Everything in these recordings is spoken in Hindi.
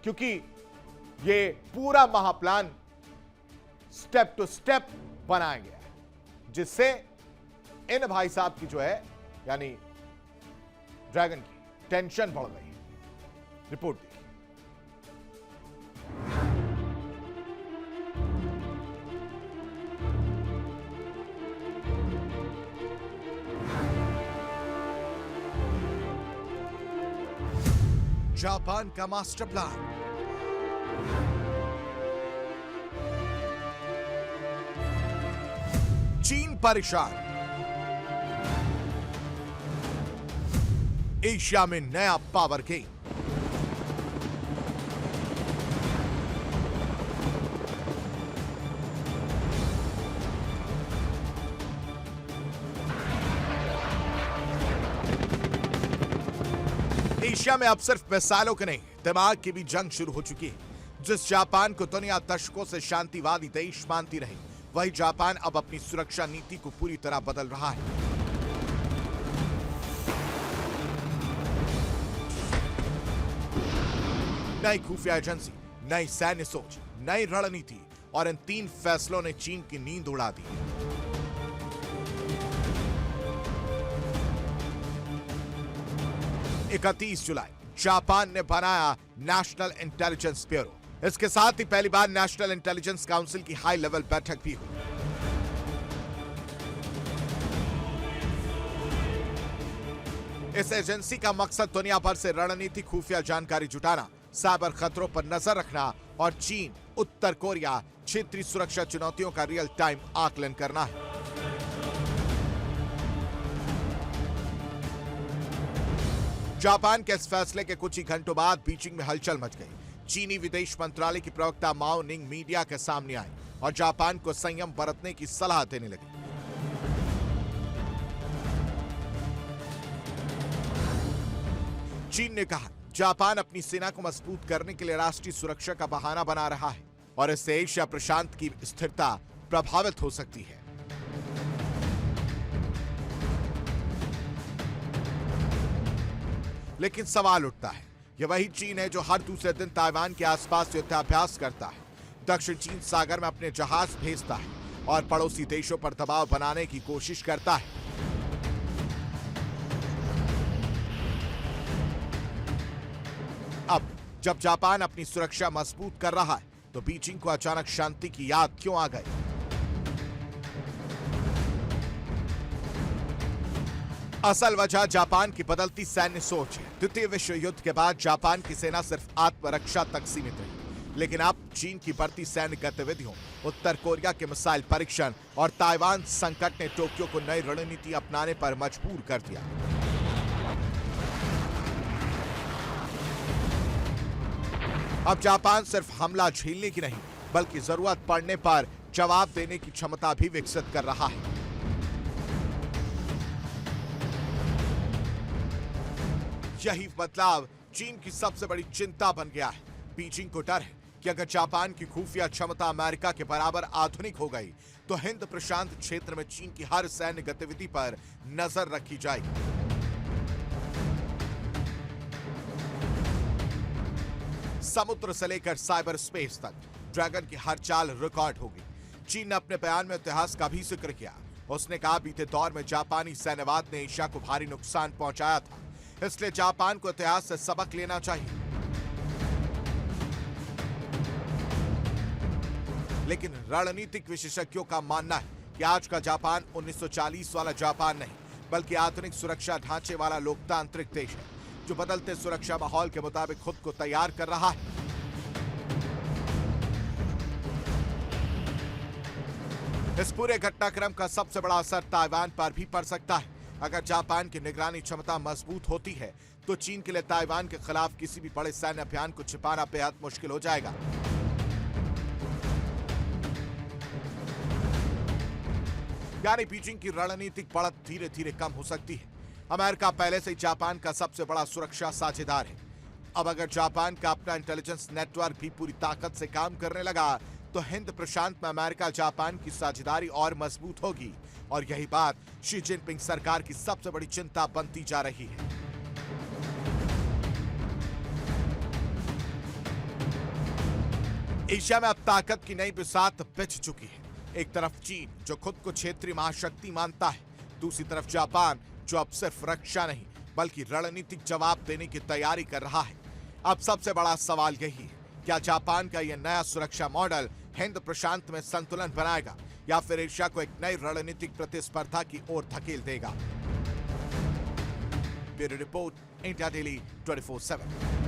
क्योंकि ये पूरा महाप्लान स्टेप टू स्टेप बनाया गया है, जिससे इन भाई साहब की जो है यानी ड्रैगन की टेंशन बढ़ रही है। रिपोर्ट देखिए। जापान का मास्टर प्लान, चीन परेशान, एशिया में नया पावर गेम। एशिया में अब सिर्फ मिसाइलों के नहीं, दिमाग की भी जंग शुरू हो चुकी है। जिस जापान को दुनिया दशकों से शांतिवादी देश मानती रही, वही जापान अब अपनी सुरक्षा नीति को पूरी तरह बदल रहा है। नई खुफिया एजेंसी, नई सैन्य सोच, नई रणनीति और इन 3 फैसलों ने चीन की नींद उड़ा दी। 31 जुलाई जापान ने बनाया नेशनल इंटेलिजेंस ब्यूरो। इसके साथ ही पहली बार नेशनल इंटेलिजेंस काउंसिल की हाई लेवल बैठक भी हुई। इस एजेंसी का मकसद दुनिया भर से रणनीतिक खुफिया जानकारी जुटाना, साइबर खतरों पर नजर रखना और चीन, उत्तर कोरिया, क्षेत्रीय सुरक्षा चुनौतियों का रियल टाइम आकलन करना है। जापान के इस फैसले के कुछ ही घंटों बाद बीजिंग में हलचल मच गई। चीनी विदेश मंत्रालय की प्रवक्ता माओ निंग मीडिया के सामने आई और जापान को संयम बरतने की सलाह देने लगी। चीन ने कहा, जापान अपनी सेना को मजबूत करने के लिए राष्ट्रीय सुरक्षा का बहाना बना रहा है और इससे एशिया प्रशांत की स्थिरता प्रभावित हो सकती है। लेकिन सवाल उठता है, यह वही चीन है जो हर दूसरे दिन ताइवान के आसपास युद्धाभ्यास करता है, दक्षिण चीन सागर में अपने जहाज भेजता है और पड़ोसी देशों पर दबाव बनाने की कोशिश करता है। अब जब जापान अपनी सुरक्षा मजबूत कर रहा है, तो बीजिंग को अचानक शांति की याद क्यों आ गई? असल वजह जापान की बदलती सैन्य सोच है। द्वितीय विश्व युद्ध के बाद जापान की सेना सिर्फ आत्मरक्षा तक सीमित रही, लेकिन अब चीन की बढ़ती सैन्य गतिविधियों, उत्तर कोरिया के मिसाइल परीक्षण और ताइवान संकट ने टोक्यो को नई रणनीति अपनाने पर मजबूर कर दिया। अब जापान सिर्फ हमला झेलने की नहीं, बल्कि जरूरत पड़ने पर जवाब देने की क्षमता भी विकसित कर रहा है। यही बदलाव चीन की सबसे बड़ी चिंता बन गया है। बीजिंग को डर है कि अगर जापान की खुफिया क्षमता अमेरिका के बराबर आधुनिक हो गई, तो हिंद प्रशांत क्षेत्र में चीन की हर सैन्य गतिविधि पर नजर रखी जाएगी। समुद्र से लेकर साइबर स्पेस तक ड्रैगन की हर चाल रिकॉर्ड होगी। चीन ने अपने बयान में इतिहास का भी जिक्र किया। उसने कहा, बीते दौर में जापानी सैन्यवाद ने एशिया को भारी नुकसान पहुंचाया था, इसलिए जापान को इतिहास से सबक लेना चाहिए। लेकिन रणनीतिक विशेषज्ञों का मानना है कि आज का जापान 1940 वाला जापान नहीं, बल्कि आधुनिक सुरक्षा ढांचे वाला लोकतांत्रिक देश है, जो बदलते सुरक्षा माहौल के मुताबिक खुद को तैयार कर रहा है। इस पूरे घटनाक्रम का सबसे बड़ा असर ताइवान पर भी पड़ सकता है। अगर जापान की निगरानी क्षमता मजबूत होती है, तो चीन के लिए ताइवान के खिलाफ किसी भी बड़े सैन्य अभियान को छिपाना बेहद मुश्किल हो जाएगा। यानी बीजिंग की रणनीतिक बढ़त धीरे धीरे कम हो सकती है। अमेरिका पहले से ही जापान का सबसे बड़ा सुरक्षा साझेदार है। अब अगर जापान का अपना इंटेलिजेंस नेटवर्क भी पूरी ताकत से काम करने लगा, तो हिंद प्रशांत में अमेरिका जापान की साझेदारी और मजबूत होगी। और यही बात शी जिनपिंग सरकार की सबसे बड़ी चिंता बनती जा रही है। एशिया में अब ताकत की नई बिसात बिछ चुकी है। एक तरफ चीन जो खुद को क्षेत्रीय महाशक्ति मानता है, दूसरी तरफ जापान जो अब सिर्फ रक्षा नहीं बल्कि रणनीतिक जवाब देने की तैयारी कर रहा है। अब सबसे बड़ा सवाल यही है, क्या जापान का यह नया सुरक्षा मॉडल हिंद प्रशांत में संतुलन बनाएगा या फिर एशिया को एक नई रणनीतिक प्रतिस्पर्धा की ओर धकेल देगा? Bureau report, India daily 24/7।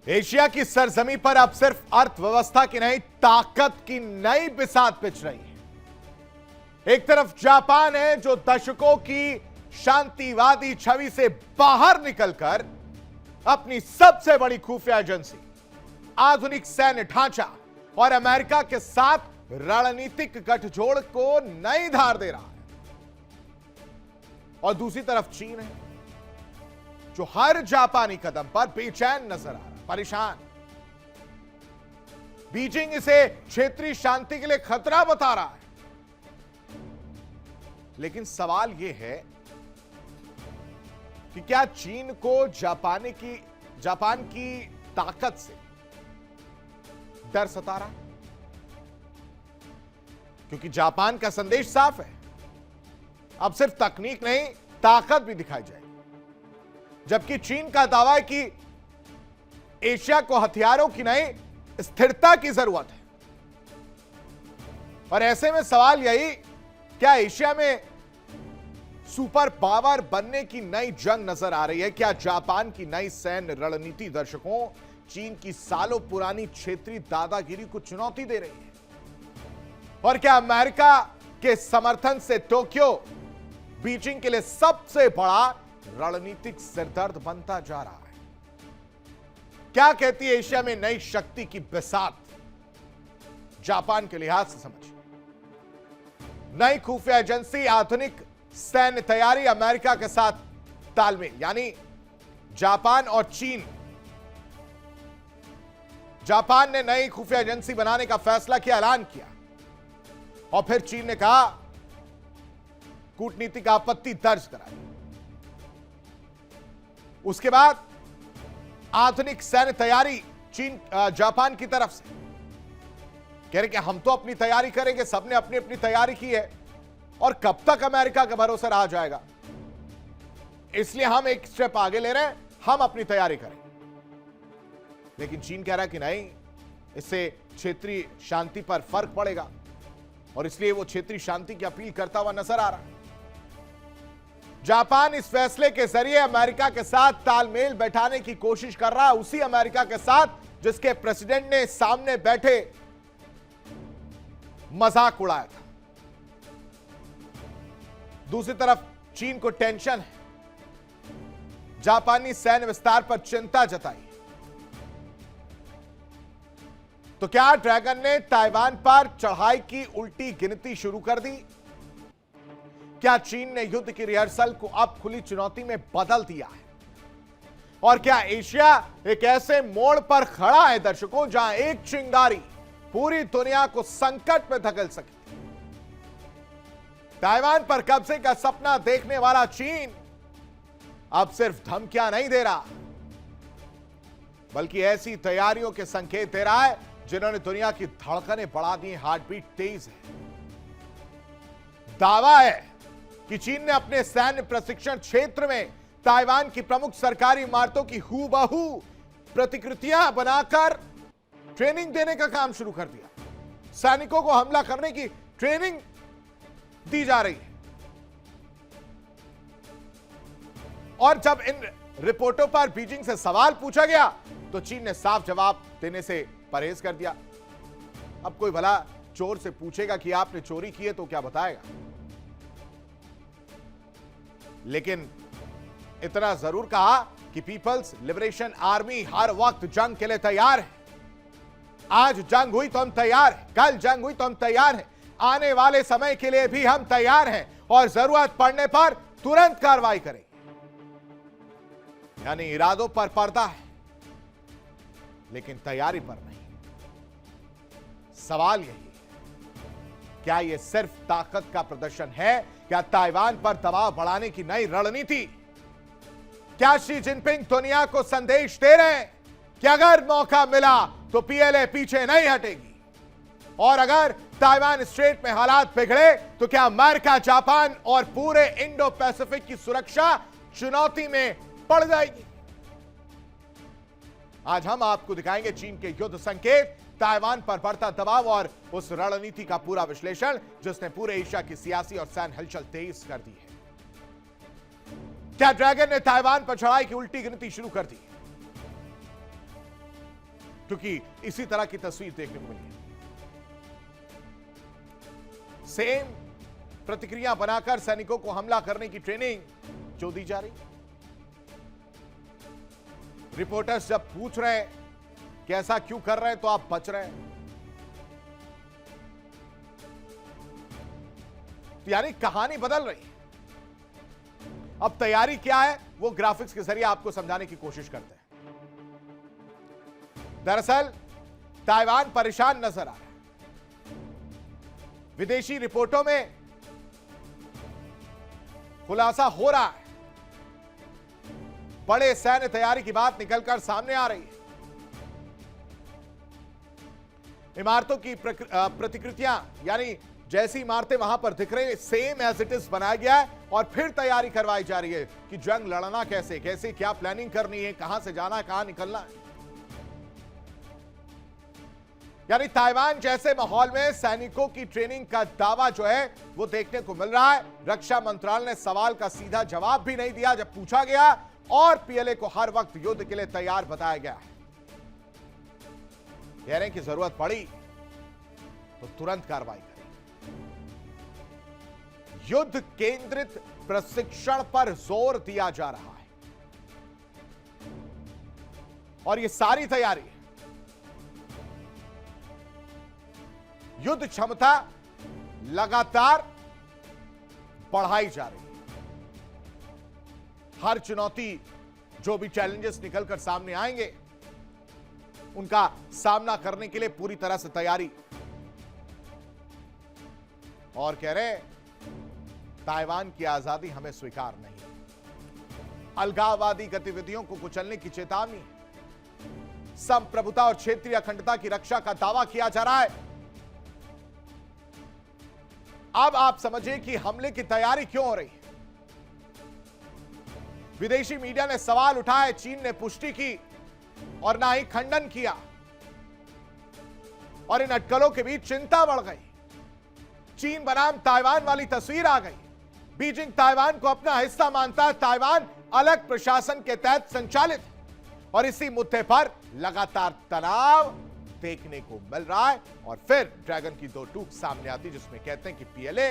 Asia की सरजमी पर अब सिर्फ अर्थव्यवस्था की नहीं, ताकत की नई बिसात पिच रही है। एक तरफ जापान है जो दशकों की शांतिवादी छवि से बाहर निकलकर अपनी सबसे बड़ी खुफिया एजेंसी, आधुनिक सैन्य ढांचा और अमेरिका के साथ रणनीतिक गठजोड़ को नई धार दे रहा है। और दूसरी तरफ चीन है जो हर जापानी कदम पर बेचैन नजर आ रहा है, परेशान। बीजिंग इसे क्षेत्रीय शांति के लिए खतरा बता रहा है। लेकिन सवाल यह है कि क्या चीन को जापान की ताकत से डर सता रहा? क्योंकि जापान का संदेश साफ है, अब सिर्फ तकनीक नहीं ताकत भी दिखाई जाएगी। जबकि चीन का दावा है कि एशिया को हथियारों की नहीं स्थिरता की जरूरत है। और ऐसे में सवाल यही, क्या एशिया में सुपर पावर बनने की नई जंग नजर आ रही है? क्या जापान की नई सैन्य रणनीति दर्शकों चीन की सालों पुरानी क्षेत्रीय दादागिरी को चुनौती दे रही है? और क्या अमेरिका के समर्थन से टोक्यो बीजिंग के लिए सबसे बड़ा रणनीतिक सिरदर्द बनता जा रहा है? क्या कहती है एशिया में नई शक्ति की बिसात? जापान के लिहाज से समझिए, नई खुफिया एजेंसी, आधुनिक सैन्य तैयारी, अमेरिका के साथ तालमेल, यानी जापान और चीन। जापान ने नई खुफिया एजेंसी बनाने का फैसला किया, ऐलान किया, और फिर चीन ने कहा कूटनीतिक आपत्ति दर्ज कराई। उसके बाद आधुनिक सैन्य तैयारी जापान की तरफ से कह रहे कि हम तो अपनी तैयारी करेंगे, सबने अपनी अपनी तैयारी की है और कब तक अमेरिका का भरोसा रहा जाएगा, इसलिए हम एक स्टेप आगे ले रहे हैं, हम अपनी तैयारी करेंगे। लेकिन चीन कह रहा है कि नहीं, इससे क्षेत्रीय शांति पर फर्क पड़ेगा और इसलिए वो क्षेत्रीय शांति की अपील करता हुआ नजर आ रहा है। जापान इस फैसले के जरिए अमेरिका के साथ तालमेल बैठाने की कोशिश कर रहा है, उसी अमेरिका के साथ जिसके प्रेसिडेंट ने सामने बैठे मजाक उड़ाया था। दूसरी तरफ चीन को टेंशन है, जापानी सैन्य विस्तार पर चिंता जताई। तो क्या ड्रैगन ने ताइवान पर चढ़ाई की उल्टी गिनती शुरू कर दी? क्या चीन ने युद्ध की रिहर्सल को अब खुली चुनौती में बदल दिया है? और क्या एशिया एक ऐसे मोड़ पर खड़ा है दर्शकों जहां एक चिंगारी पूरी दुनिया को संकट में धकेल सके? ताइवान पर कब्जे का सपना देखने वाला चीन अब सिर्फ धमकियां नहीं दे रहा, बल्कि ऐसी तैयारियों के संकेत दे रहा है जिन्होंने दुनिया की धड़कनें बढ़ा दी, हार्टबीट तेज है। दावा है कि चीन ने अपने सैन्य प्रशिक्षण क्षेत्र में ताइवान की प्रमुख सरकारी इमारतों की हूबहू प्रतिकृतियां बनाकर ट्रेनिंग देने का काम शुरू कर दिया। सैनिकों को हमला करने की ट्रेनिंग दी जा रही है। और जब इन रिपोर्टों पर बीजिंग से सवाल पूछा गया तो चीन ने साफ जवाब देने से परहेज कर दिया। अब कोई भला चोर से पूछेगा कि आपने चोरी की है तो क्या बताएगा? लेकिन इतना जरूर कहा कि पीपल्स लिबरेशन आर्मी हर वक्त जंग के लिए तैयार है। आज जंग हुई तो हम तैयार हैं, कल जंग हुई तो हम तैयार हैं, आने वाले समय के लिए भी हम तैयार हैं और जरूरत पड़ने पर तुरंत कार्रवाई करेंगे। यानी इरादों पर पर्दा है लेकिन तैयारी पर नहीं। सवाल यही है, क्या यह सिर्फ ताकत का प्रदर्शन है या ताइवान पर दबाव बढ़ाने की नई रणनीति? क्या शी जिनपिंग दुनिया को संदेश दे रहे हैं कि अगर मौका मिला तो पीएलए पीछे नहीं हटेगी, और अगर ताइवान स्ट्रेट में हालात बिगड़े तो क्या अमेरिका, जापान और पूरे इंडो पैसिफिक की सुरक्षा चुनौती में पड़ जाएगी? आज हम आपको दिखाएंगे चीन के युद्ध संकेत, ताइवान पर बढ़ता दबाव और उस रणनीति का पूरा विश्लेषण जिसने पूरे एशिया की सियासी और सैन्य हलचल तेज कर दी है। क्या ड्रैगन ने ताइवान पर चढ़ाई की उल्टी गिनती शुरू कर दी? क्योंकि इसी तरह की तस्वीर देखने को मिली है। सेम प्रतिक्रिया बनाकर सैनिकों को हमला करने की ट्रेनिंग जो दी जा रही। रिपोर्टर्स जब पूछ रहे हैं कि ऐसा क्यों कर रहे हैं तो आप बच रहे हैं, तो यानी कहानी बदल रही है। अब तैयारी क्या है वो ग्राफिक्स के जरिए आपको समझाने की कोशिश करते हैं। दरअसल ताइवान परेशान नजर आ रहा है। विदेशी रिपोर्टों में खुलासा हो रहा है, बड़े सैन्य तैयारी की बात निकलकर सामने आ रही है। इमारतों की प्रतिकृतियां, यानी जैसी इमारतें वहां पर दिख रही है सेम एज इट इज बनाया गया है, और फिर तैयारी करवाई जा रही है कि जंग लड़ना कैसे कैसे, क्या प्लानिंग करनी है, कहां से जाना, कहां निकलना है। यानी ताइवान जैसे माहौल में सैनिकों की ट्रेनिंग का दावा जो है वो देखने को मिल रहा है। रक्षा मंत्रालय ने सवाल का सीधा जवाब भी नहीं दिया जब पूछा गया, और पीएलए को हर वक्त युद्ध के लिए तैयार बताया गया है। कह रहे हैं कि जरूरत पड़ी तो तुरंत कार्रवाई करें। युद्ध केंद्रित प्रशिक्षण पर जोर दिया जा रहा है, और यह सारी तैयारी युद्ध क्षमता लगातार बढ़ाई जा रही है। हर चुनौती, जो भी चैलेंजेस निकलकर सामने आएंगे, उनका सामना करने के लिए पूरी तरह से तैयारी। और कह रहे हैं ताइवान की आजादी हमें स्वीकार नहीं, अलगाववादी गतिविधियों को कुचलने की चेतावनी, संप्रभुता और क्षेत्रीय अखंडता की रक्षा का दावा किया जा रहा है। अब आप समझिए कि हमले की तैयारी क्यों हो रही है। विदेशी मीडिया ने सवाल उठाए, चीन ने पुष्टि की और ना ही खंडन किया, और इन अटकलों के बीच चिंता बढ़ गई। चीन बनाम ताइवान वाली तस्वीर आ गई। बीजिंग ताइवान को अपना हिस्सा मानता है, ताइवान अलग प्रशासन के तहत संचालित, और इसी मुद्दे पर लगातार तनाव देखने को मिल रहा है। और फिर ड्रैगन की दो टूक सामने आती जिसमें कहते हैं कि पीएलए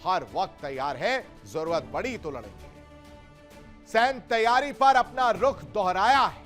हर वक्त तैयार है, जरूरत पड़ी तो लड़ेंगे। सैन्य तैयारी पर अपना रुख दोहराया है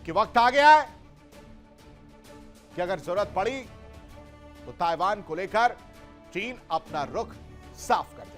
कि वक्त आ गया है कि अगर जरूरत पड़ी तो ताइवान को लेकर चीन अपना रुख साफ कर दे।